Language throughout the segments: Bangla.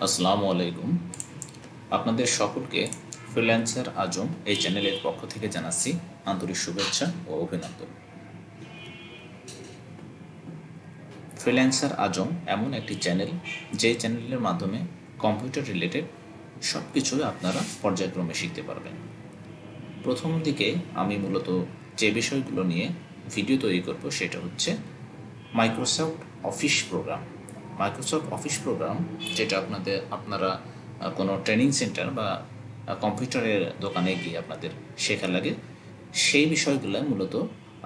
আসসালামু আলাইকুম। আপনাদের সকলকে ফ্রিল্যান্সার আজম এই চ্যানেলের পক্ষ থেকে জানাচ্ছি আন্তরিক শুভেচ্ছা ও অভিনন্দন। ফ্রিল্যান্সার আজম এমন একটি চ্যানেল, যে চ্যানেলের মাধ্যমে কম্পিউটার রিলেটেড সব কিছুই আপনারা পর্যায়ক্রমে শিখতে পারবেন। প্রথম দিকে আমি মূলত যে বিষয়গুলো নিয়ে ভিডিও তৈরি করব সেটা হচ্ছে Microsoft Office program. Microsoft Office program যেটা আপনারা কোনো ট্রেনিং সেন্টার বা কম্পিউটারের দোকানে গিয়ে আপনাদের শেখা লাগে, সেই বিষয়গুলো মূলত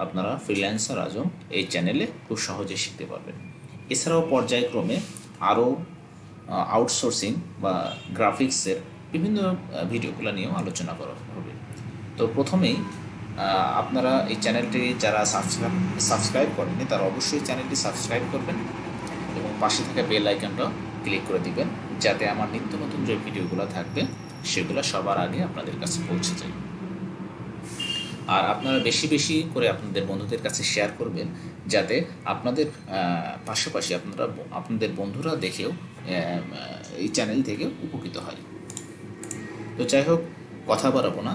আপনারা ফ্রিল্যান্সার আজম এই চ্যানেলে খুব সহজে শিখতে পারবেন। এছাড়াও পর্যায়ক্রমে আরও আউটসোর্সিং বা গ্রাফিক্সের বিভিন্ন ভিডিওগুলো নিয়েও আলোচনা করা হবে। তো প্রথমেই আপনারা এই চ্যানেলটি যারা সাবস্ক্রাইব করেননি তারা অবশ্যই চ্যানেলটি সাবস্ক্রাইব করবেন এবং পাশে থাকা বেল আইকনটা ক্লিক করে দিবেন, যাতে আমার নিত্য নতুন যে ভিডিওগুলো থাকবে সেগুলো সবার আগে আপনাদের কাছে পৌঁছে যায়। আর আপনারা বেশি বেশি করে আপনাদের বন্ধুদের কাছে শেয়ার করবেন, যাতে আপনাদের পাশাপাশি আপনাদের বন্ধুরা দেখেও এই চ্যানেল থেকে উপকৃত হয়। তো যাই হোক, কথা বাড়াবো না,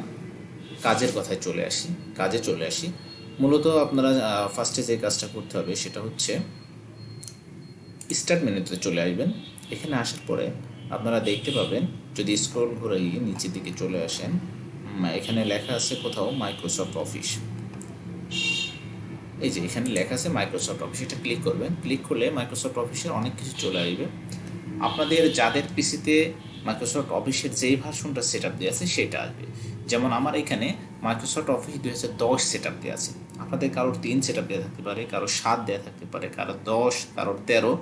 কাজে চলে আসি। মূলত আপনারা ফার্স্টে যে কাজটা করতে হবে সেটা হচ্ছে স্টার্ট মেনুতে চলে আসবেন। এখানে আসার পরে আপনারা দেখতে পাবেন, যদি স্ক্রল ঘুরিয়ে নিচের দিকে চলে আসেন, এখানে লেখা আছে কোথাও মাইক্রোসফট অফিস। এই যে এখানে লেখা আছে মাইক্রোসফট অফিস, এটা ক্লিক করবেন। ক্লিক করলে মাইক্রোসফট অফিসের অনেক কিছু চলে আসবে। আপনাদের যাদের পিসিতে মাইক্রোসফট অফিসের যেই ভার্সনটা সেট আপ দেওয়া আছে সেটা আসবে। যেমন আমার এখানে মাইক্রোসফট অফিস 2010 সেট আপ দেওয়া আছে। আপনাদের কারোর 3 সেট আপ দেওয়া থাকতে পারে, কারোর 7 দেওয়া থাকতে পারে, কারোর 10, কারোর 13।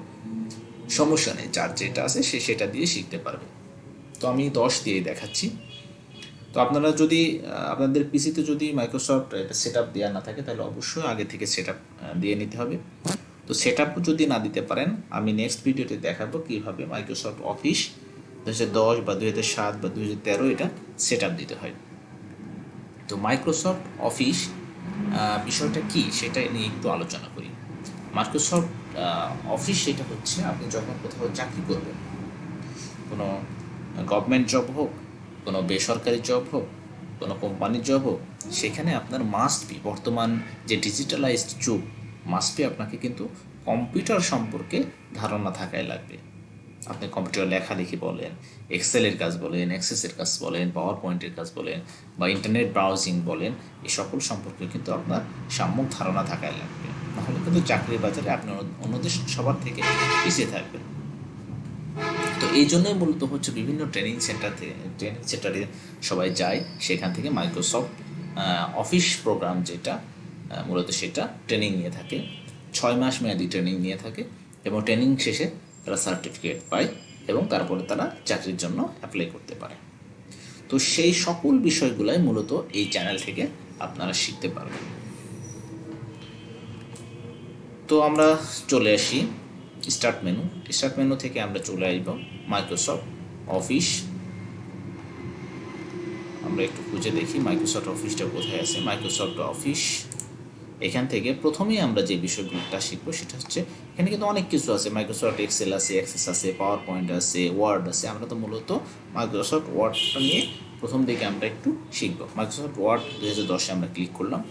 সমস্যা নেই, যার যেটা আছে সেটা দিয়ে শিখতে পারবে। তো আমি 10 দিয়েই দেখাচ্ছি। তো আপনারা যদি আপনাদের পিসিতে যদি মাইক্রোসফট এটা সেট আপ দেওয়া না থাকে, তাহলে অবশ্যই আগে থেকে সেট আপ দিয়ে নিতে হবে। তো সেট আপ যদি না দিতে পারেন, আমি নেক্সট ভিডিওতে দেখাবো কীভাবে মাইক্রোসফট অফিস 2010 বা 2007 বা 2013 এটা সেট আপ দিতে হয়। তো মাইক্রোসফট অফিস বিষয়টা কি সেটা নিয়ে একটু আলোচনা করি। মাইক্রোসফট অফিস সেটা হচ্ছে, আপনি যখন কোথাও চাকরি করবেন, কোনো গভর্নমেন্ট জব হোক, কোনো বেসরকারি জব হোক, কোনো কোম্পানির জব হোক, সেখানে আপনার মাস্ট বি, বর্তমান যে ডিজিটালাইজড যুগ, মাস্ট বি আপনাকে কিন্তু কম্পিউটার সম্পর্কে ধারণা থাকাই লাগবে। আপনি কম্পিউটার লেখালেখি বলেন, এক্সেলের কাজ বলেন, অ্যাক্সেসের কাজ বলেন, পাওয়ার পয়েন্টের কাজ বলেন, বা ইন্টারনেট ব্রাউজিং বলেন, এই সকল সম্পর্কে কিন্তু আপনার সাম্যক ধারণা থাকাই লাগবে। নাহলে কিন্তু চাকরির বাজারে আপনি অন্যদের সবার থেকে পিছিয়ে থাকবেন। তো এই জন্যই মূলত হচ্ছে বিভিন্ন ট্রেনিং সেন্টারে সবাই যায়, সেখান থেকে মাইক্রোসফট অফিস প্রোগ্রাম যেটা মূলত সেটা ট্রেনিং নিয়ে থাকে। 6 মাস মেয়াদি ট্রেনিং নিয়ে থাকে এবং ট্রেনিং শেষে তারা সার্টিফিকেট পায় এবং তারপরে তারা চাকরির জন্য অ্যাপ্লাই করতে পারে। তো সেই সকল বিষয়গুলাই মূলত এই চ্যানেল থেকে আপনারা শিখতে পারবেন। তো আমরা চলে আসি স্টার্ট মেনু থেকে আমরা চলে আসব মাইক্রোসফট অফিস। আমরা একটু খুঁজে দেখি মাইক্রোসফট অফিসটা কোথায় আছে। মাইক্রোসফট অফিস, এখান থেকে প্রথমেই আমরা যে বিষয়গুলোটা শিখবো সেটা হচ্ছে, এখানে কিন্তু অনেক কিছু আছে। মাইক্রোসফট এক্সেল আছে, অ্যাক্সেস আছে, পাওয়ার পয়েন্ট আছে, ওয়ার্ড আছে। আমরা তো মূলত মাইক্রোসফট ওয়ার্ডটা নিয়ে প্রথম দিকে আমরা একটু শিখবো। মাইক্রোসফট ওয়ার্ড 2010-এ আমরা ক্লিক করলাম।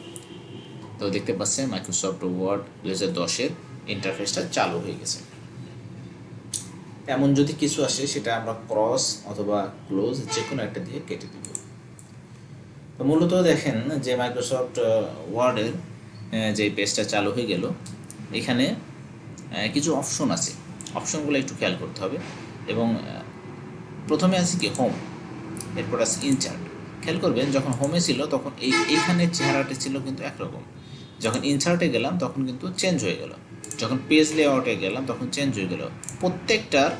তো দেখতে পাচ্ছেন মাইক্রোসফট ওয়ার্ড 2010-এর ইন্টারফেসটা চালু হয়ে গেছে। এমন যদি কিছু আসে সেটা আমরা ক্রস অথবা ক্লোজ যে কোনো একটা দিয়ে কেটে দেব। তো মূলত দেখেন যে মাইক্রোসফট ওয়ার্ডের যে পেজটা চালু হয়ে গেল, এখানে কিছু অপশন আছে। অপশনগুলো একটু খেয়াল করতে হবে। এবং প্রথমে আছে কি হোম, এরপর আছে ইনচার্ট। খেয়াল করবেন যখন হোমে ছিল তখন এইখানে চেহারাটা ছিল কিন্তু একরকম, যখন ইনসার্টে গেলাম তখন কিন্তু চেঞ্জ হয়ে গেল, যখন পেজ লেআউটে গেলাম তখন চেঞ্জ হয়ে গেল। প্রত্যেকটার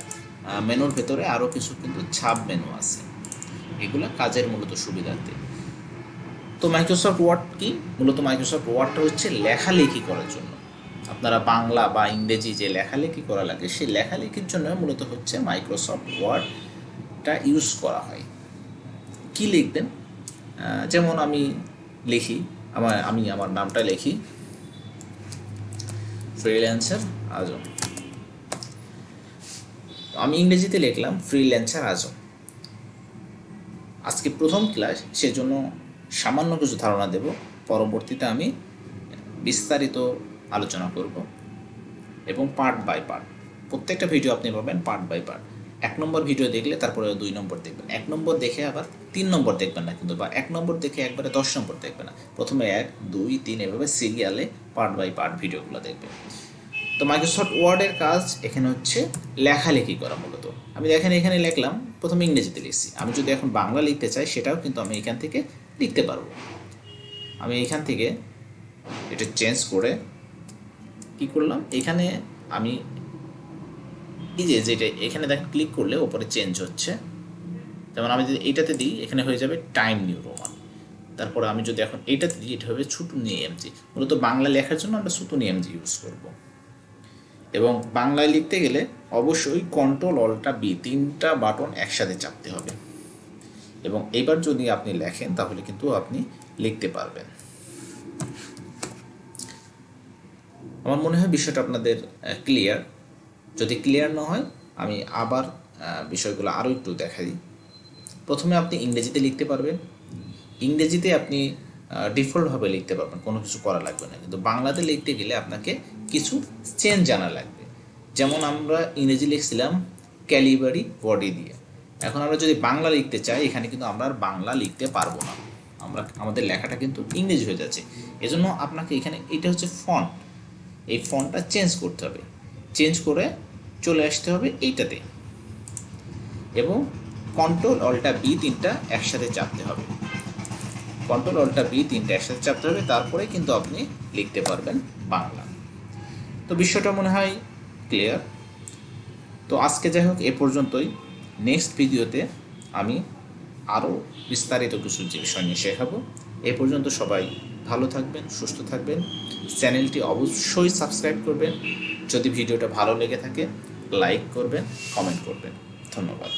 মেনুর ভেতরে আরও কিছু কিন্তু সাব মেনু আছে, এগুলো কাজের মূলত সুবিধার্থে। তো মাইক্রোসফট ওয়ার্ড কি? মূলত মাইক্রোসফট ওয়ার্ডটা হচ্ছে লেখালেখি করার জন্য। আপনারা বাংলা বা ইংরেজি যে লেখালেখি করা লাগে, সেই লেখালেখির জন্য মূলত হচ্ছে মাইক্রোসফট ওয়ার্ডটা ইউজ করা হয়। কি লিখবেন? যেমন আমি লিখি, আমার নামটা লিখি ফ্রিল্যান্সার আজম। আমি ইংরেজিতে লিখলাম ফ্রিল্যান্সার আজম। আজকে প্রথম ক্লাস, সেজন্য সামান্য কিছু ধারণা দেব, পরবর্তীতে আমি বিস্তারিত আলোচনা করব এবং পার্ট বাই পার্ট। প্রত্যেকটা ভিডিও আপনি পাবেন part by part. 1 number video দেখলে তারপরে 2 নম্বর দেখবেন, 1 নম্বর দেখে আবার 3 নম্বর দেখবেন না কিন্তু, বা 1 নম্বর দেখে একবারে 10 নম্বর দেখবেন না, প্রথমে 1 2 3 এভাবে সিরিয়ালে পার্ট বাই পার্ট ভিডিওগুলো দেখবেন। তো মাইক্রোসফট ওয়ার্ডের কাজ এখানে হচ্ছে লেখালেখি করা মূলত। আমি দেখেন এখানে লিখলাম, প্রথমে ইংরেজিতে লিখছি, আমি যদি এখন বাংলা লিখতে চাই সেটাও কিন্তু আমি এখান থেকে লিখতে পারবো। আমি এখান থেকে এটা চেঞ্জ করে কি করলাম, এখানে আমি এই যে যেটা এখানে দেখেন ক্লিক করলে ওপরে চেঞ্জ হচ্ছে। যেমন আমি যদি এইটাতে দিই এখানে হয়ে যাবে টাইম নিউ রোমান। তারপরে আমি যদি এখন এইটাতে দিই এটা হবে ছোটো নিউ এমজি। মূলত বাংলা লেখার জন্য আমরা ছোটো নিউ এমজি ইউজ করব। এবং বাংলায় লিখতে গেলে অবশ্যই কন্ট্রোল অল্টা বি 3টা বাটন একসাথে চাপতে হবে। এবং এবার যদি আপনি লেখেন তাহলে কিন্তু আপনি লিখতে পারবেন। আমার মনে হয় বিষয়টা আপনাদের ক্লিয়ার। যদি ক্লিয়ার না হয় আমি আবার বিষয়গুলো আরও একটু দেখাই। প্রথমে আপনি ইংরেজিতে লিখতে পারবেন, ইংরেজিতে আপনি ডিফল্টভাবে লিখতে পারবেন, কোনো কিছু করা লাগবে না। কিন্তু বাংলাতে লিখতে গেলে আপনাকে কিছু চেঞ্জ জানা লাগবে। যেমন আমরা ইংরেজি লিখছিলাম ক্যালিবারি বডি দিয়ে, এখন আমরা যদি বাংলা লিখতে চাই এখানে কিন্তু আমরা আর বাংলা লিখতে পারবো না, আমাদের লেখাটা কিন্তু ইংরেজি হয়ে যাচ্ছে। এজন্য আপনাকে এখানে এটা হচ্ছে ফন্ট, এই ফন্টটা চেঞ্জ করতে হবে, চেঞ্জ করে চলে আসতে হবে এইটাতে, এবং কন্ট্রোল অল্টা বি 3টা একসাথে চাপতে হবে, কন্ট্রোল অল্টা বি 3টা একসাথে চাপতে হবে, তারপরে কিন্তু আপনি লিখতে পারবেন বাংলা। তো বিষয়টা মনে হয় ক্লিয়ার। তো আজকে যাই হোক এ পর্যন্তই। নেক্সট ভিডিওতে আমি আরও বিস্তারিত কিছু বিষয় নিয়ে শেখাবো। এ পর্যন্ত সবাই ভালো থাকবেন, সুস্থ থাকবেন। চ্যানেলটি অবশ্যই সাবস্ক্রাইব করবেন। যদি ভিডিওটা ভালো লেগে থাকে লাইক করবেন, কমেন্ট করবেন। ধন্যবাদ।